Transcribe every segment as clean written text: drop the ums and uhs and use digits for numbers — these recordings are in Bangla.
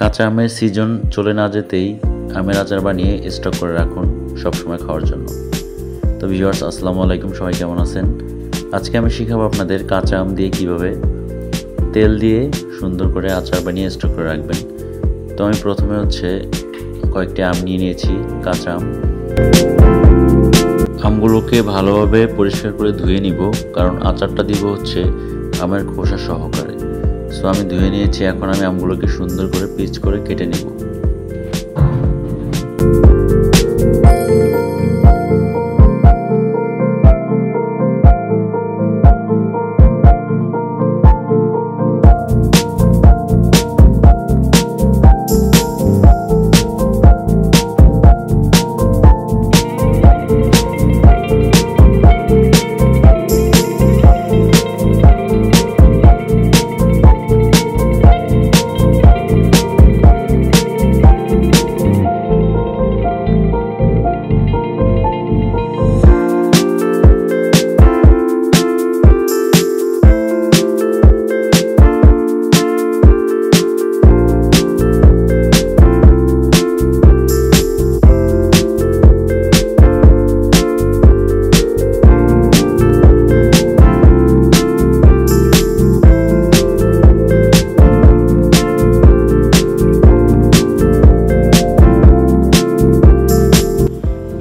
কাঁচা আমের সিজন চলে না যেতেই আমের আচার বানিয়ে স্টক করে রাখুন সবসময় খাওয়ার জন্য। তো ভিউয়ার্স, আসসালামু আলাইকুম, সবাই কেমন আছেন? আজকে আমি শিখাবো আপনাদের কাঁচা আম দিয়ে কিভাবে তেল দিয়ে সুন্দর করে আচার বানিয়ে স্টক করে রাখবেন। তো আমি প্রথমে কয়েকটি আম নিয়ে নিয়েছি, কাঁচা আম। আমগুলোকে ভালোভাবে পরিষ্কার করে ধুয়ে নিব, কারণ আচারটা দিব আমের খোসা সহকারে। সো আমি ধুয়ে নিয়েছি, এখন আমি আমগুলোকে সুন্দর করে পিচ করে কেটে নিব।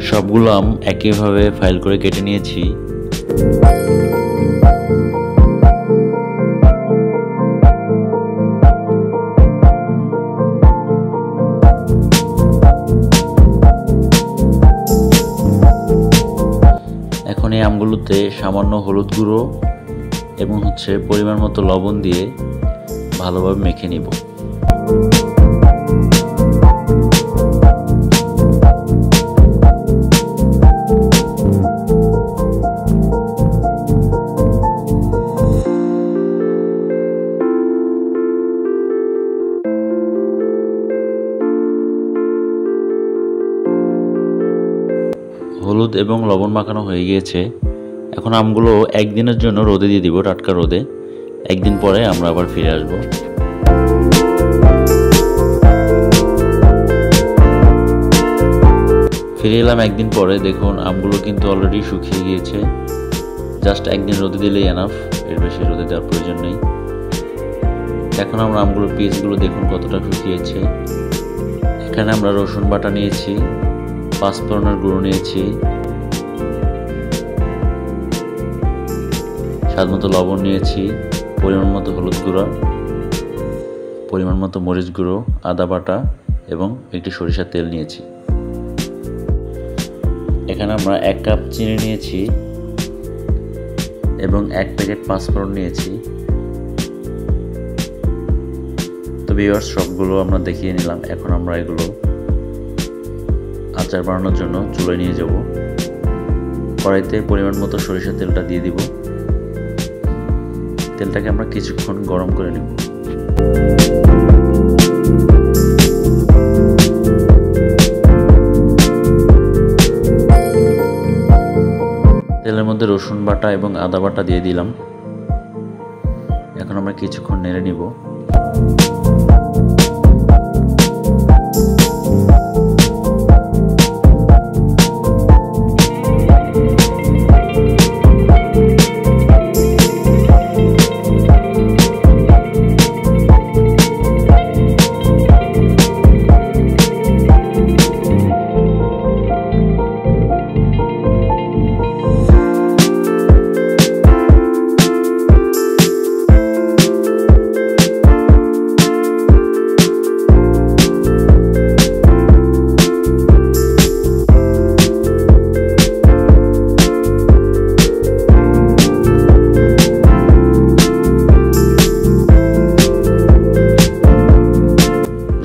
সবগুলো আম একইভাবে ফাইল করে কেটে নিয়েছি। এখন এই আমগুলোতে সামান্য হলুদ গুঁড়ো এবং পরিমাণ মতো লবণ দিয়ে ভালোভাবে মেখে নিব। হলুদ এবং লবণ মাখানো হয়ে গিয়েছে। এখন আমগুলো একদিনের জন্য রোদে দিয়ে দিব, টাটকা রোদে। একদিন পরে আমরা আবার ফিরে আসব। ফিরে এলাম একদিন পরে। দেখুন, আমগুলো কিন্তু অলরেডি শুকিয়ে গিয়েছে। জাস্ট একদিন রোদে দিলেই এনাফ, এর বেশি রোদে দেওয়ার প্রয়োজন নেই। এখন আমরা আমগুলোর পিসগুলো দেখুন কতটা শুকিয়েছে। এখানে আমরা রসুন বাটা নিয়েছি, পাঁচফোড়নের গুঁড়ো নিয়েছি, স্বাদ মতো লবণ নিয়েছি, পরিমাণ মতো হলুদ গুঁড়ো, পরিমাণ মতো মরিচ গুঁড়ো, আদা বাটা এবং একটি সরিষার তেল নিয়েছি। এখানে আমরা 1 কাপ চিনি নিয়েছি এবং 1 প্যাকেট পাঁচফোড়ন নিয়েছি। তো ভিউয়ার্স, সবগুলো আমরা দেখিয়ে নিলাম। এখন আমরা এগুলো আচার বানানোর জন্য চুলায় নিয়ে যাব। কড়াইতে পরিমাণ মতো সরিষার তেলটা দিয়ে দিব। তেলটাকে আমরা কিছুক্ষণ গরম করে নেব। তেলের মধ্যে রসুন বাটা এবং আদা বাটা দিয়ে দিলাম। এখন আমরা কিছুক্ষণ নেড়ে নিব।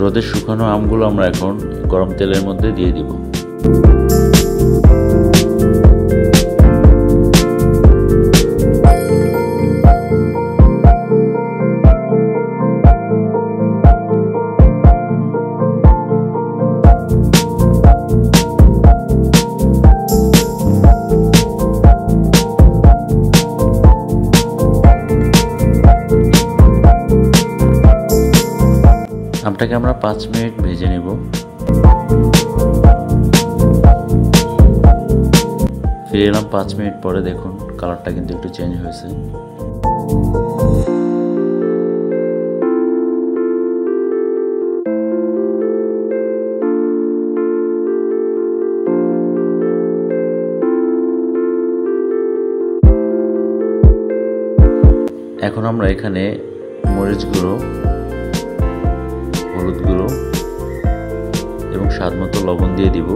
রোদে শুকানো আমগুলো আমরা এখন গরম তেলের মধ্যে দিয়ে দিব। আমটাকে আমরা 5 মিনিট ভেজে নেব। ফিরে এলাম 5 মিনিট পরে, দেখুন কালারটা কিন্তু একটু চেঞ্জ হয়েছে। এখন আমরা এখানে মরিচ গুঁড়ো, হলুদ গুঁড়ো এবং স্বাদ মতো লবণ দিয়ে দিব।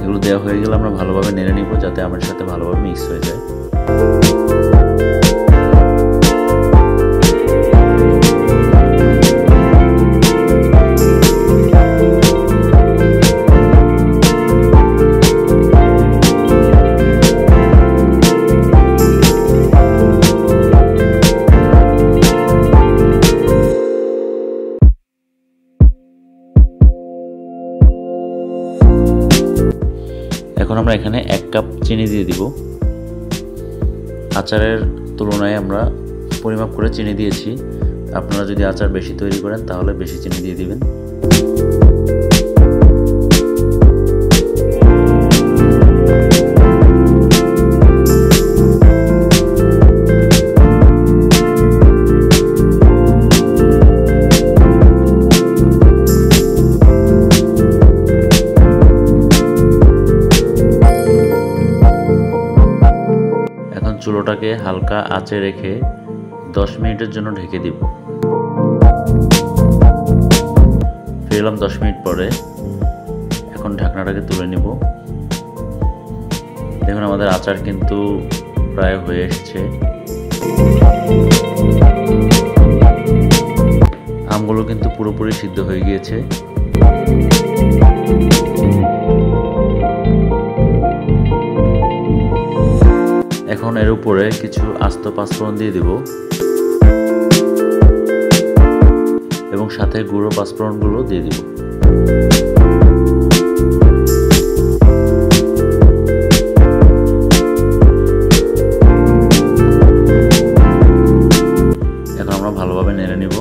এগুলো দেওয়া হয়ে গেলে আমরা ভালোভাবে নেড়ে নিব, যাতে আমের সাথে ভালোভাবে মিক্স হয়ে যায়। এখন আমরা এখানে 1 কাপ চিনি দিয়ে দিব। আচারের তুলনায় আমরা পরিমাপ করে চিনি দিয়েছি। আপনারা যদি আচার বেশি তৈরি করেন তাহলে বেশি চিনি দিয়ে দিবেন। চুলোটাকে হালকা আঁচে রেখে 10 মিনিটের জন্য ঢেকে দিব। ফিরলাম 10 মিনিট পরে। এখন ঢাকনাটাকে তুলে নিব। দেখুন আমাদের আচার কিন্তু প্রায় হয়ে এসেছে। আমগুলো কিন্তু পুরোপুরি সিদ্ধ হয়ে গিয়েছে। এখন এর উপরে কিছু আস্ত পাঁচফোড়ন দিয়ে দিব এবং সাথে গুঁড়ো পাঁচফোড়নগুলো দিয়ে দিব। এখন আমরা ভালোভাবে নেড়ে নিব।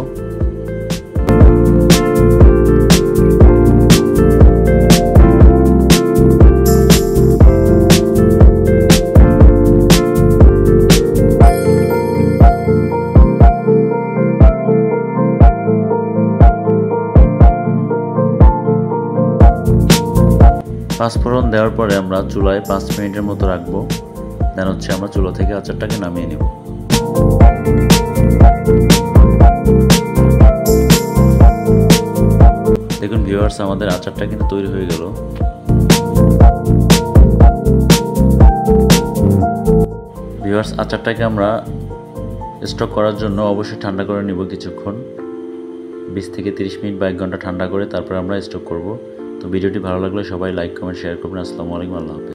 পাঁচফোড়ন দেওয়ার পরে আমরা চুলায় 5 মিনিটের মতো রাখবো। দেন হচ্ছে আমরা চুলা থেকে আচারটাকে নামিয়ে নেব। দেখুন ভিউয়ার্স, আমাদের আচারটা কিন্তু তৈরি হয়ে গেল। ভিউয়ার্স, আচারটাকে আমরা স্টক করার জন্য অবশ্যই ঠান্ডা করে নিব কিছুক্ষণ, 20 থেকে 30 মিনিট বা 1 ঘন্টা ঠান্ডা করে তারপর আমরা স্টক করব। তো ভিডিওটি ভালো লাগলে সবাই লাইক, কমেন্ট, শেয়ার করবেন। আসসালামু আলাইকুম, আল্লাহ হাফেজ।